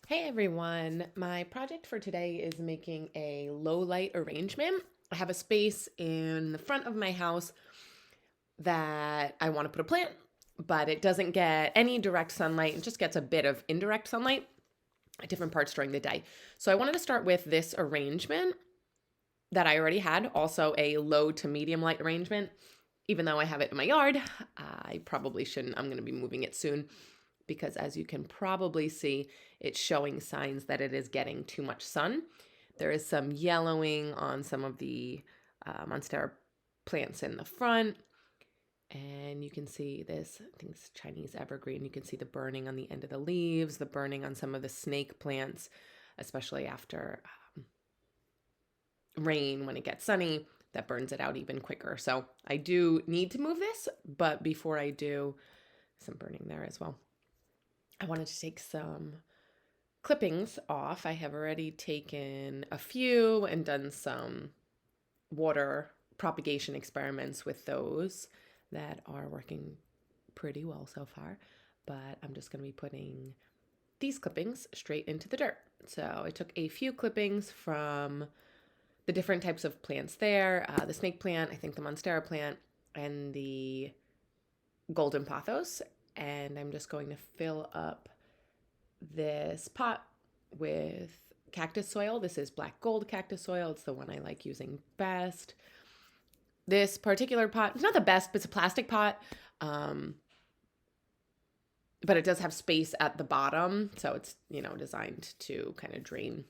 Hey everyone, my project for today is making a low light arrangement. I have a space in the front of my house that I want to put a plant, but it doesn't get any direct sunlight. It just gets a bit of indirect sunlight at different parts during the day. So I wanted to start with this arrangement that I already had, also a low to medium light arrangement. Even though I have it in my yard, I probably shouldn't. I'm going to be moving it soon because, as you can probably see, it's showing signs that it is getting too much sun. There is some yellowing on some of the Monstera plants in the front. And you can see this, I think it's Chinese evergreen. You can see the burning on the end of the leaves, the burning on some of the snake plants, especially after rain when it gets sunny. That burns it out even quicker. So I do need to move this, but before I do, some burning there as well. I wanted to take some clippings off. I have already taken a few and done some water propagation experiments with those that are working pretty well so far. But I'm just going to be putting these clippings straight into the dirt. So I took a few clippings from the different types of plants there, the snake plant, I think the Monstera plant, and the golden pothos. And I'm just going to fill up this pot with cactus soil. This is black gold cactus soil. It's the one I like using best. This particular pot, it's not the best, but it's a plastic pot. But it does have space at the bottom. So it's, designed to kind of drain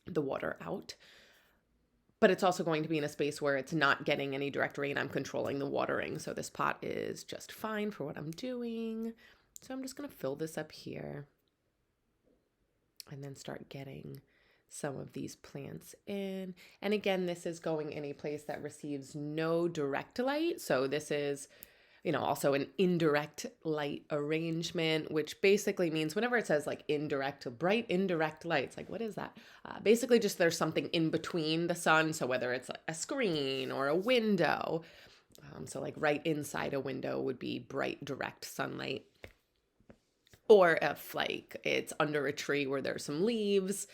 the water out. But it's also going to be in a space where it's not getting any direct rain. I'm controlling the watering. So this pot is just fine for what I'm doing. So I'm just going to fill this up here and then start getting some of these plants in. And again, this is going in a place that receives no direct light. So this is, also an indirect light arrangement, which basically means whenever it says like indirect, bright indirect light, it's like, what is that? Basically just there's something in between the sun. So whether it's a screen or a window, so like right inside a window would be bright direct sunlight. Or if like it's under a tree where there's some leaves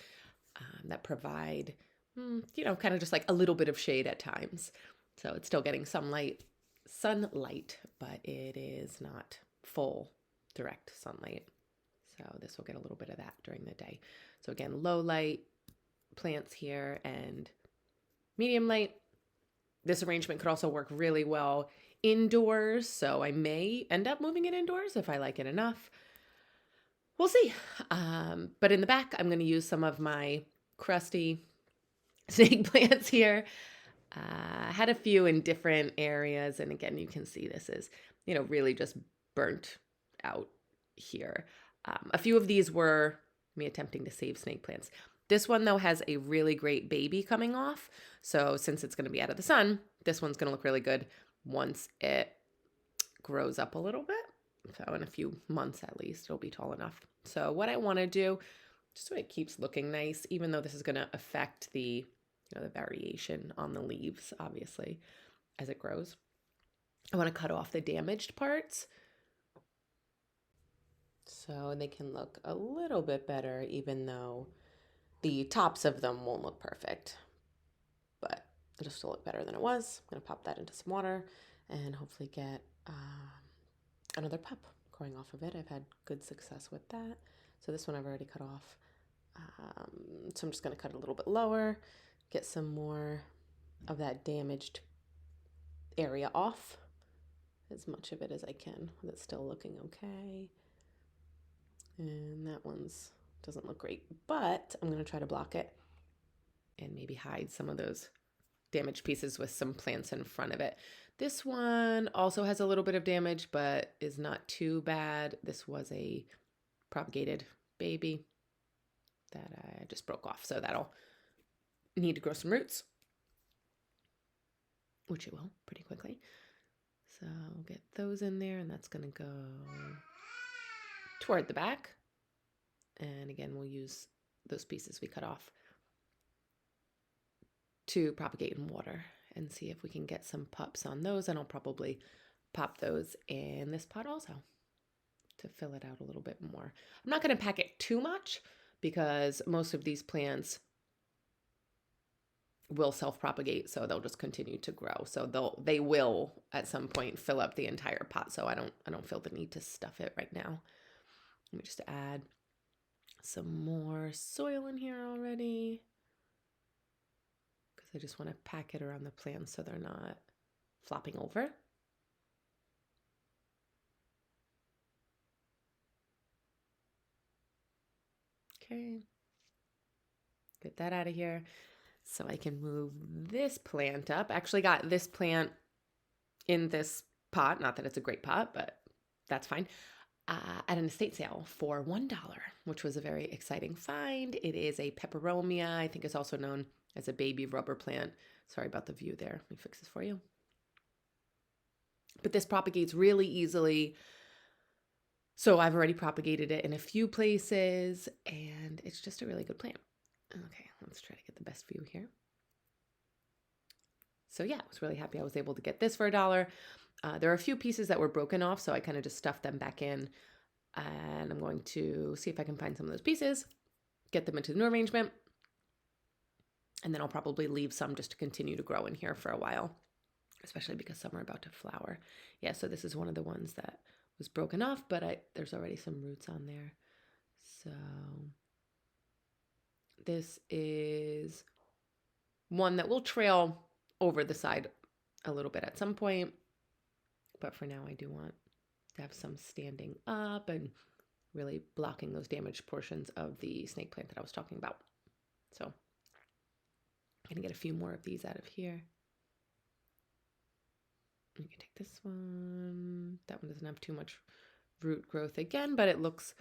that provide, kind of just like a little bit of shade at times. So it's still getting some sunlight, but it is not full direct sunlight. So this will get a little bit of that during the day. So again, low light plants here and medium light. This arrangement could also work really well indoors. So I may end up moving it indoors if I like it enough. We'll see. But in the back, I'm going to use some of my crusty snake plants here. Had a few in different areas. And again, you can see this is, really just burnt out here. A few of these were me attempting to save snake plants. This one, though, has a really great baby coming off. So since it's going to be out of the sun, this one's going to look really good once it grows up a little bit. So in a few months at least, it'll be tall enough. So what I want to do, just so it keeps looking nice, even though this is going to affect the, the variation on the leaves, obviously, as it grows, I want to cut off the damaged parts so they can look a little bit better, even though the tops of them won't look perfect. But it'll still look better than it was. I'm going to pop that into some water and hopefully get another pup growing off of it. I've had good success with that. So this one I've already cut off. So I'm just going to cut it a little bit lower, get some more of that damaged area off, as much of it as I can, with it still looking okay. And that one's doesn't look great, but I'm going to try to block it and maybe hide some of those damaged pieces with some plants in front of it. This one also has a little bit of damage, but is not too bad. This was a propagated baby that I just broke off. So that'll need to grow some roots, which it will pretty quickly. So I'll get those in there, and that's going to go toward the back. And again, we'll use those pieces we cut off to propagate in water and see if we can get some pups on those. And I'll probably pop those in this pot also. to fill it out a little bit more. I'm not going to pack it too much because most of these plants will self-propagate, so they'll just continue to grow. So they will at some point fill up the entire pot. So I don't feel the need to stuff it right now. Let me just add some more soil in here already because I just want to pack it around the plants so they're not flopping over. Okay, get that out of here. So I can move this plant up. Actually got this plant in this pot. Not that it's a great pot, but that's fine. At an estate sale for $1, which was a very exciting find. It is a Peperomia. I think it's also known as a baby rubber plant. Sorry about the view there. Let me fix this for you. But this propagates really easily. So I've already propagated it in a few places, and it's just a really good plant. Okay, let's try to get the best view here. So yeah, I was really happy I was able to get this for $1. There are a few pieces that were broken off, so I kind of just stuffed them back in. And I'm going to see if I can find some of those pieces, get them into the new arrangement, and then I'll probably leave some just to continue to grow in here for a while, especially because some are about to flower. Yeah, so this is one of the ones that was broken off, but there's already some roots on there. So this is one that will trail over the side a little bit at some point, but for now I do want to have some standing up and really blocking those damaged portions of the snake plant that I was talking about. So I'm going to get a few more of these out of here. You can take this one. That one doesn't have too much root growth again, but it looks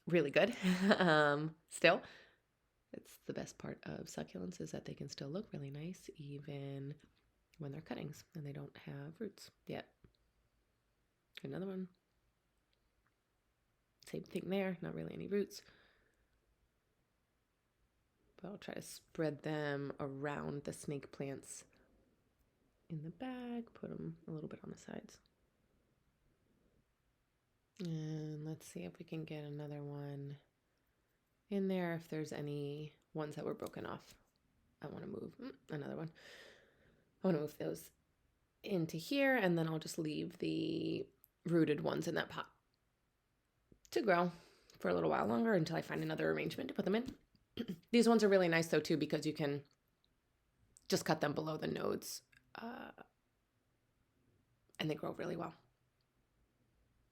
really good. Still, it's the best part of succulents is that they can still look really nice even when they're cuttings and they don't have roots yet. Another one. Same thing there, not really any roots. But I'll try to spread them around the snake plants in the bag, put them a little bit on the sides. And let's see if we can get another one in there, if there's any ones that were broken off. I want to move another one. I want to move those into here, and then I'll just leave the rooted ones in that pot to grow for a little while longer until I find another arrangement to put them in. These ones are really nice though too, because you can just cut them below the nodes and they grow really well.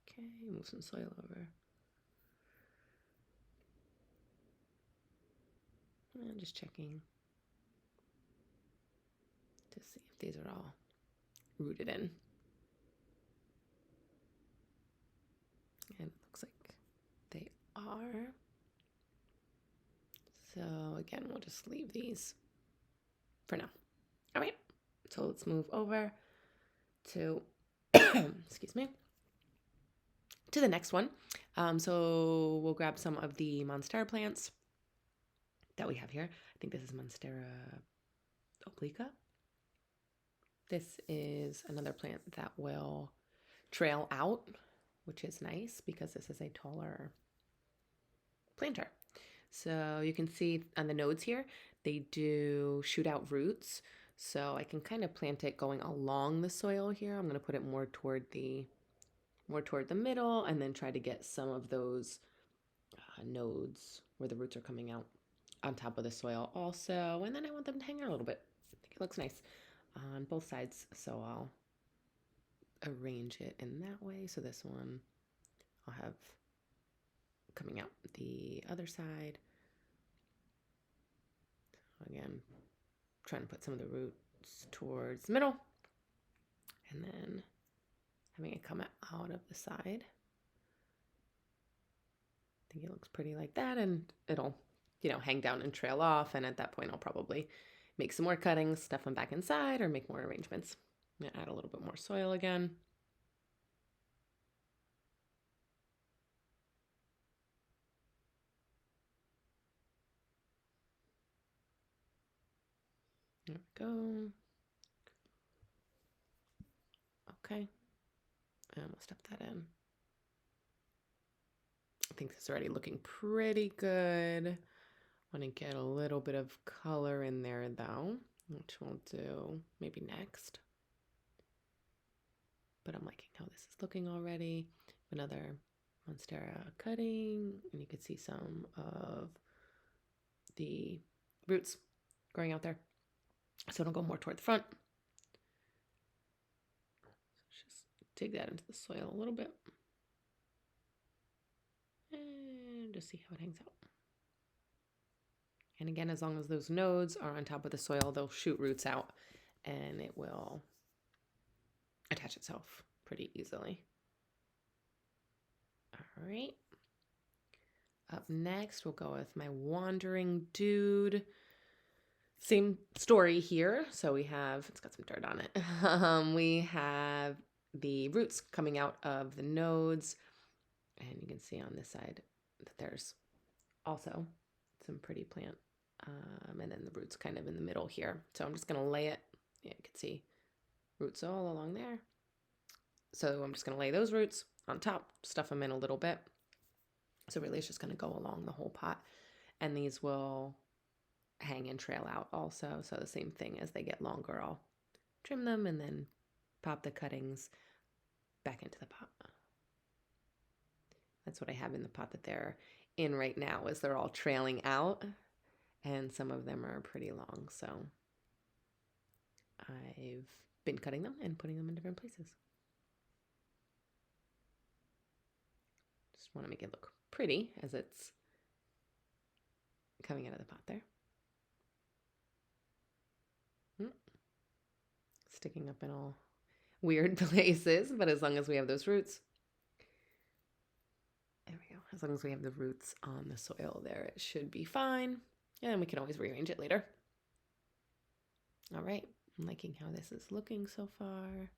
Okay, move some soil over. And just checking to see if these are all rooted in. And it looks like they are. So again, we'll just leave these for now. All right, so let's move over to, excuse me, to the next one. So we'll grab some of the Monstera plants that we have here. I think this is Monstera obliqua. This is another plant that will trail out, which is nice because this is a taller planter. So you can see on the nodes here, they do shoot out roots. So I can kind of plant it going along the soil here. I'm going to put it more toward the middle and then try to get some of those nodes where the roots are coming out on top of the soil also. And then I want them to hang out a little bit. I think it looks nice on both sides. So I'll arrange it in that way. So this one I'll have coming out the other side. Again, trying to put some of the roots towards the middle and then having it come out of the side. I think it looks pretty like that, and it'll, hang down and trail off. And at that point, I'll probably make some more cuttings, stuff them back inside, or make more arrangements. I'm gonna add a little bit more soil again. There we go. Okay. And we'll stuff that in. I think this is already looking pretty good. Want to get a little bit of color in there though, which we'll do maybe next. But I'm liking how this is looking already. Another Monstera cutting, and you can see some of the roots growing out there. So it'll go more toward the front. Just dig that into the soil a little bit. And just see how it hangs out. And again, as long as those nodes are on top of the soil, they'll shoot roots out and it will attach itself pretty easily. All right. Up next, we'll go with my wandering dude. Same story here. So we have, it's got some dirt on it. We have the roots coming out of the nodes. And you can see on this side that there's also some pretty plant. And then the roots kind of in the middle here. So I'm just going to lay it. Yeah, you can see roots all along there. So I'm just going to lay those roots on top, stuff them in a little bit. So really it's just going to go along the whole pot. And these will hang and trail out also. So the same thing, as they get longer, I'll trim them and then pop the cuttings back into the pot. That's what I have in the pot that they're in right now, is they're all trailing out. And some of them are pretty long, so I've been cutting them and putting them in different places. Just want to make it look pretty as it's coming out of the pot there. Sticking up in all weird places, but as long as we have those roots, there we go. As long as we have the roots on the soil there, it should be fine. And we can always rearrange it later. All right, I'm liking how this is looking so far.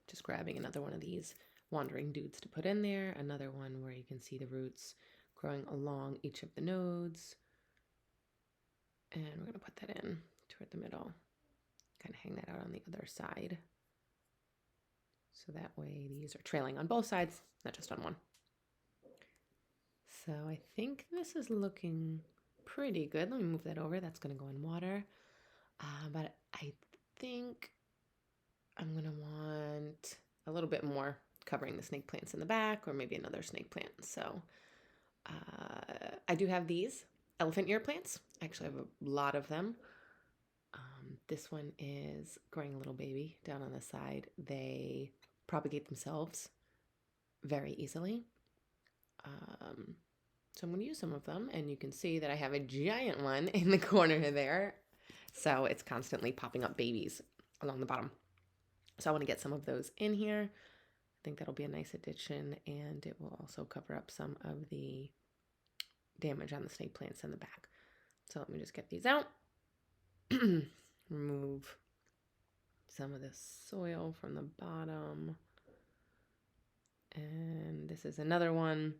Just grabbing another one of these wandering dudes to put in there. Another one where you can see the roots growing along each of the nodes. And we're going to put that in toward the middle. Kind of hang that out on the other side. So that way these are trailing on both sides, not just on one. So I think this is looking pretty good. Let me move that over. That's going to go in water. But I think I'm going to want a little bit more covering the snake plants in the back, or maybe another snake plant. So I do have these elephant ear plants. I actually have a lot of them. This one is growing a little baby down on the side. They propagate themselves very easily. So I'm going to use some of them, and you can see that I have a giant one in the corner there. So it's constantly popping up babies along the bottom. So I want to get some of those in here. I think that'll be a nice addition, and it will also cover up some of the damage on the snake plants in the back. So let me just get these out. Remove some of the soil from the bottom. And this is another one.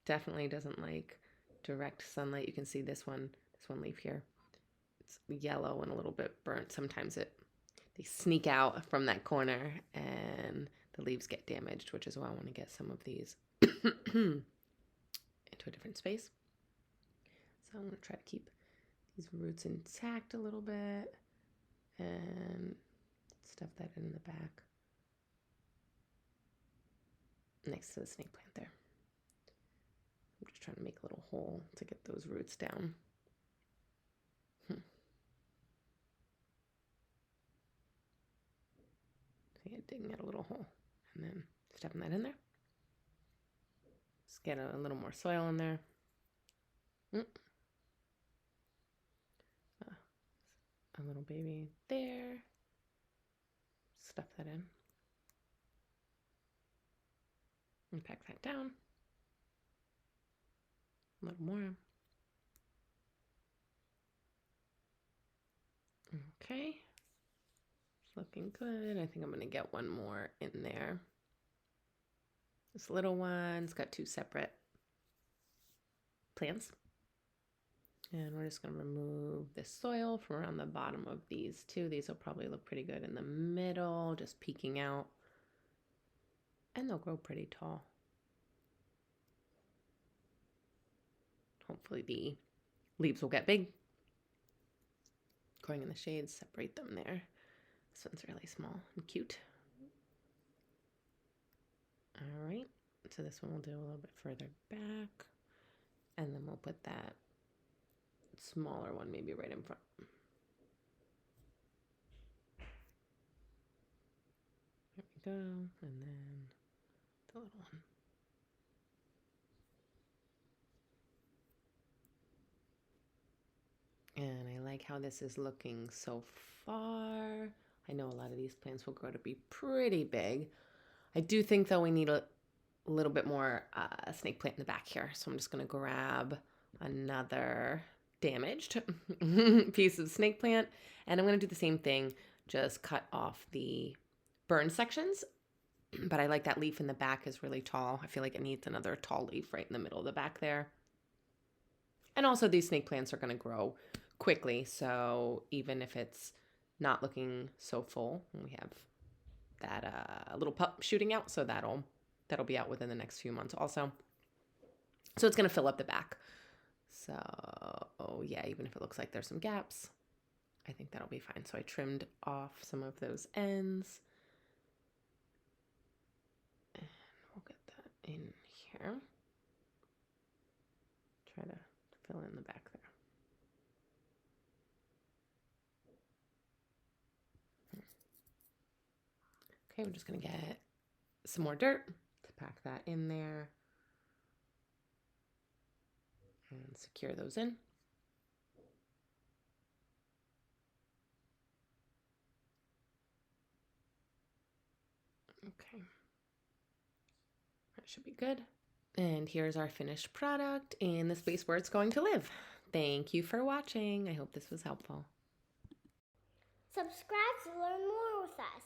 Definitely doesn't like direct sunlight. You can see this one leaf here. It's yellow and a little bit burnt. Sometimes they sneak out from that corner and the leaves get damaged, which is why I want to get some of these into a different space. So I'm going to try to keep these roots intact a little bit and stuff that in the back next to the snake plant there. I'm just trying to make a little hole to get those roots down. So yeah, digging out a little hole and then stuffing that in there. Just get a little more soil in there. A little baby there. Stuff that in. And pack that down. A little more. Okay. It's looking good. I think I'm going to get one more in there. This little one's got two separate plants. And we're just going to remove the soil from around the bottom of these two. These will probably look pretty good in the middle, just peeking out. And they'll grow pretty tall. hopefully the leaves will get big. Going in the shades, separate them there. This one's really small and cute. All right, so this one we'll do a little bit further back, and then we'll put that smaller one maybe right in front. There we go, and then the little one. And I like how this is looking so far. I know a lot of these plants will grow to be pretty big. I do think, though, we need a little bit more snake plant in the back here. So I'm just going to grab another damaged piece of snake plant. And I'm going to do the same thing, just cut off the burn sections. But I like that leaf in the back is really tall. I feel like it needs another tall leaf right in the middle of the back there. And also these snake plants are going to grow quickly. So even if it's not looking so full, we have that little pup shooting out. So that'll be out within the next few months also. So it's going to fill up the back. So, yeah, even if it looks like there's some gaps, I think that'll be fine. So I trimmed off some of those ends. And we'll get that in here. Try to fill in the back there. Okay, we're just going to get some more dirt to pack that in there and secure those in. Okay, that should be good. And here's our finished product in the space where it's going to live. Thank you for watching. I hope this was helpful. Subscribe to learn more with us.